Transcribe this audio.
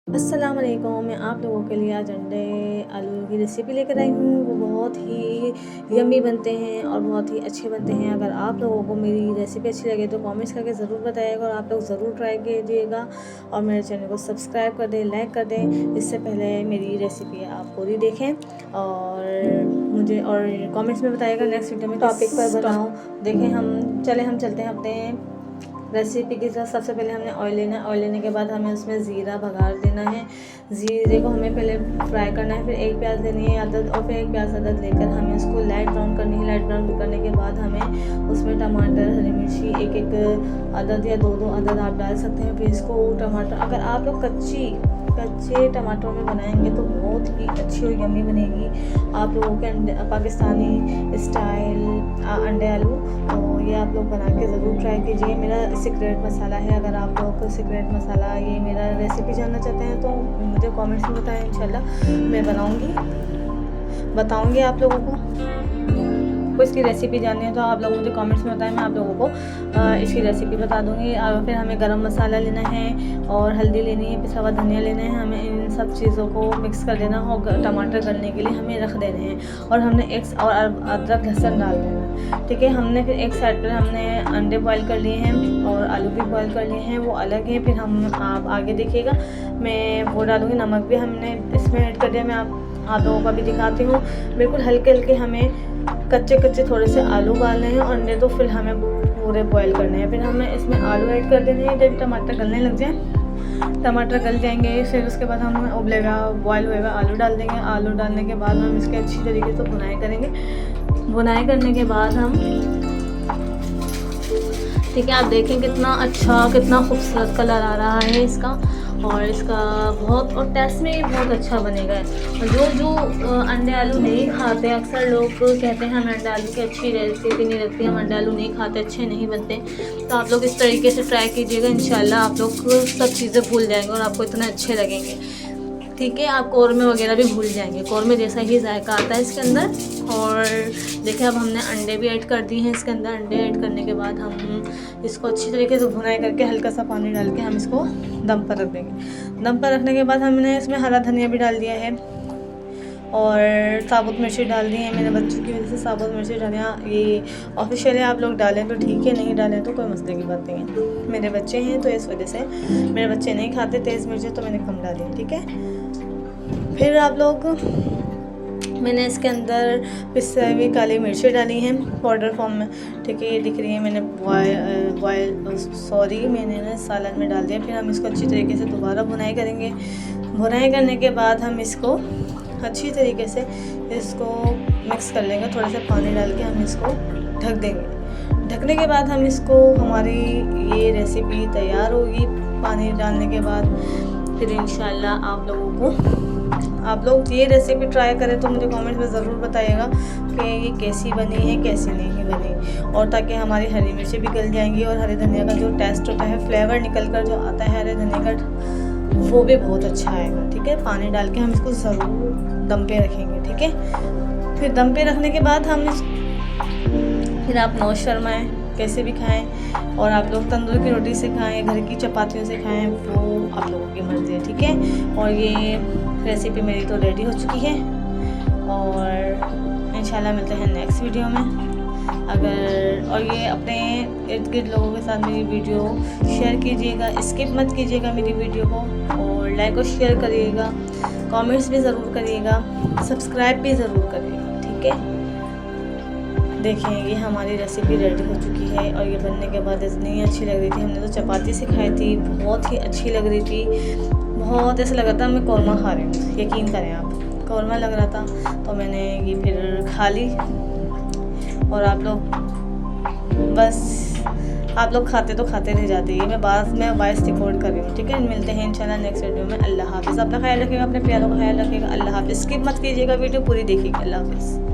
अस्सलाम वालेकुम। मैं आप लोगों के लिए आज अंडे आलू की रेसिपी लेकर आई हूँ। वो बहुत ही यम्मी बनते हैं और बहुत ही अच्छे बनते हैं। अगर आप लोगों को मेरी रेसिपी अच्छी लगे तो कमेंट्स करके ज़रूर बताइएगा और आप लोग ज़रूर ट्राई कीजिएगा और मेरे चैनल को सब्सक्राइब कर दें, लाइक कर दें। इससे पहले मेरी रेसिपी आप पूरी देखें और मुझे और कमेंट्स में बताइएगा नेक्स्ट वीडियो में टॉपिक पर बनाऊँ। देखें हम चलते हैं अपने रेसिपी की तरफ। सबसे पहले हमने ऑयल लेना है। ऑयल लेने के बाद हमें उसमें ज़ीरा भगार देना है। ज़ीरे को हमें पहले फ्राई करना है। फिर एक प्याज लेनी है अदरक और फिर एक प्याज अदरक लेकर हमें उसको लाइट ब्राउन करनी है। लाइट ब्राउन करने के बाद हमें उसमें टमाटर, हरी मिर्ची एक अदद या दो अदद आप डाल सकते हैं। फिर इसको टमाटर, अगर आप लोग कच्चे टमाटरों में बनाएंगे तो बहुत ही अच्छी और यम्मी बनेगी। आप लोगों के पाकिस्तानी स्टाइल अंडे आलू, तो ये आप लोग बना के ज़रूर ट्राई कीजिए। मेरा सीक्रेट मसाला है। अगर आप लोगों को सीक्रेट मसाला ये मेरा रेसिपी जानना चाहते हैं तो मुझे कमेंट्स में बताएं। इंशाल्लाह मैं बताऊंगी आप लोगों को इसकी रेसिपी जाननी है तो आप लोग मुझे कमेंट्स में बताएं। मैं आप लोगों को इसकी रेसिपी बता दूंगी। फिर हमें गरम मसाला लेना है और हल्दी लेनी है, पिसा हुआ धनिया लेना है। हमें इन सब चीज़ों को मिक्स कर देना और टमाटर गलने के लिए हमें रख देने हैं और हमने एक और अदरक लहसुन डाल देना। ठीक है, हमने फिर एक साइड पर हमने अंडे बॉईल कर लिए हैं और आलू भी बॉईल कर लिए हैं, वो अलग है। फिर आप आगे देखिएगा, मैं वो डालूँगी। नमक भी हमने इसमें ऐड कर दिया। मैं आप लोगों को भी दिखाती हूँ। बिल्कुल हल्के हल्के हमें कच्चे थोड़े से आलू उबालने हैं और अंडे तो फिर हमें पूरे बॉईल करने हैं। फिर हमें इसमें आलू ऐड कर देने हैं। जब टमाटर गलने लग जाए, टमाटर गल जाएंगे, फिर उसके बाद हम उबलेगा बॉईल होएगा, आलू डाल देंगे। आलू डालने के बाद हम इसके अच्छी तरीके से भुनाई करेंगे। भुनाई करने के बाद हम, ठीक है, आप देखें कितना अच्छा कितना खूबसूरत कलर आ रहा है इसका और इसका बहुत और टेस्ट में बहुत अच्छा बनेगा। और जो अंडे आलू नहीं खाते, अक्सर लोग कहते हैं हमें अंडे आलू की अच्छी रेसिपी नहीं लगती, हम अंडे आलू नहीं खाते, अच्छे नहीं बनते, तो आप लोग इस तरीके से ट्राई कीजिएगा। इंशाल्लाह आप लोग सब चीज़ें भूल जाएंगे और आपको इतना अच्छे लगेंगे। ठीक है, आप कौरमे वगैरह भी भूल जाएंगे, कौरमे जैसा ही जायका आता है इसके अंदर। और देखिए अब हमने अंडे भी ऐड कर दिए हैं इसके अंदर। अंडे ऐड करने के बाद हम इसको अच्छी तरीके से भुनाई करके हल्का सा पानी डाल के हम इसको दम पर रख देंगे। दम पर रखने के बाद हमने इसमें हरा धनिया भी डाल दिया है और साबुत मिर्ची डाल दी है। मेरे बच्चों की वजह से साबुत मिर्ची डालियाँ ये ऑफिशियली आप लोग डालें तो ठीक है, नहीं डालें तो कोई मसले की बात नहीं है। मेरे बच्चे हैं तो इस वजह से, मेरे बच्चे नहीं खाते तेज़ मिर्ची, तो मैंने कम डाली है। ठीक है, फिर आप लोग, मैंने इसके अंदर पिसी हुई काली मिर्ची डाली हैं पाउडर फॉर्म में। ठीक है, ये दिख रही है। मैंने मैंने ना सालन में डाल दिया। फिर हम इसको अच्छी तरीके से दोबारा भुनाई करेंगे। भुनाई करने के बाद हम इसको अच्छी तरीके से इसको मिक्स कर लेंगे। थोड़ा सा पानी डाल के हम इसको ढक देंगे। ढकने के बाद हम इसको, हमारी ये रेसिपी तैयार होगी पानी डालने के बाद। फिर इंशाल्लाह आप लोग ये रेसिपी ट्राई करें तो मुझे कमेंट्स में ज़रूर बताइएगा कि ये कैसी बनी है, कैसी नहीं बनी, और ताकि हमारी हरी मिर्ची भी गल जाएंगी और हरे धनिया का जो टेस्ट होता है, फ्लेवर निकल कर जो आता है हरे धनिया का, वो भी बहुत अच्छा आएगा। ठीक है, पानी डाल के हम इसको ज़रूर दम पे रखेंगे। ठीक है, फिर दम पे रखने के बाद फिर आप नौश फरमाएँ, कैसे भी खाएं, और आप लोग तंदूर की रोटी से खाएं, घर की चपातियों से खाएं, वो आप लोगों की मर्ज़ी है। ठीक है, और ये रेसिपी मेरी तो रेडी हो चुकी है और इंशाल्लाह मिलते हैं नेक्स्ट वीडियो में। और ये अपने इर्द गिर्द लोगों के साथ मेरी वीडियो शेयर कीजिएगा, स्किप मत कीजिएगा मेरी वीडियो को, और लाइक और शेयर करिएगा, कमेंट्स भी ज़रूर करिएगा, सब्सक्राइब भी ज़रूर करिएगा। ठीक है, देखें ये हमारी रेसिपी रेडी हो चुकी है और ये बनने के बाद इतनी अच्छी लग रही थी। हमने तो चपाती से खाई थी, बहुत ही अच्छी लग रही थी। बहुत ऐसा लग रहा था मैं कौरमा खा रही हूँ, यकीन करें आप, कौरमा लग रहा था। तो मैंने ये फिर खा ली और आप लोग खाते तो खाते रह जाते हैं। मैं वॉइस रिकॉर्ड कर रही हूँ। ठीक है, मिलते हैं इंशाल्लाह नेक्स्ट वीडियो में। अल्लाह हाफ़िज़। अपना ख्याल रखिएगा, अपने प्यारों का ख्याल रखिएगा। अल्लाह हाफ़िज़। स्किप मत कीजिएगा, वीडियो पूरी देखिएगा। अल्लाह हाफ़िज़।